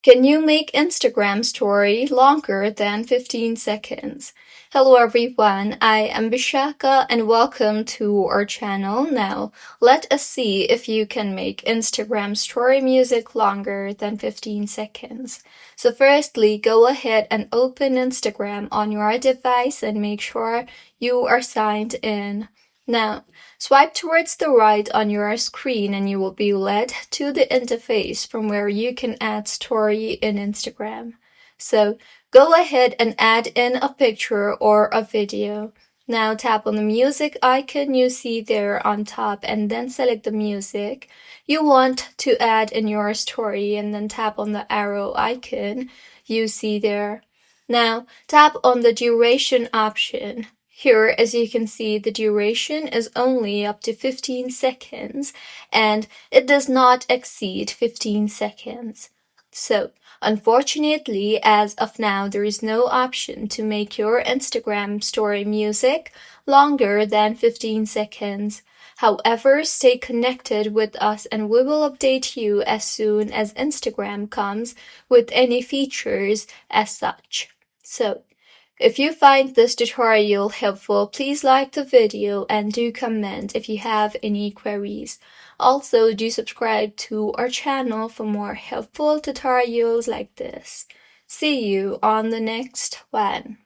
Can you make Instagram story longer than 15 seconds? Hello everyone, I am Bishaka and welcome to our channel. Now, let us see if you can make Instagram story music longer than 15 seconds. So firstly, go ahead and open Instagram on your device and make sure you are signed in. Now, swipe towards the right on your screen and you will be led to the interface from where you can add story in Instagram. So go ahead and add in a picture or a video. Now tap on the music icon you see there on top and then select the music you want to add in your story and then tap on the arrow icon you see there. Now tap on the duration option. Here, as you can see, the duration is only up to 15 seconds and it does not exceed 15 seconds. So, unfortunately, as of now, there is no option to make your Instagram story music longer than 15 seconds. However, stay connected with us and we will update you as soon as Instagram comes with any features as such. So, if you find this tutorial helpful, please like the video and do comment if you have any queries. Also, do subscribe to our channel for more helpful tutorials like this. See you on the next one.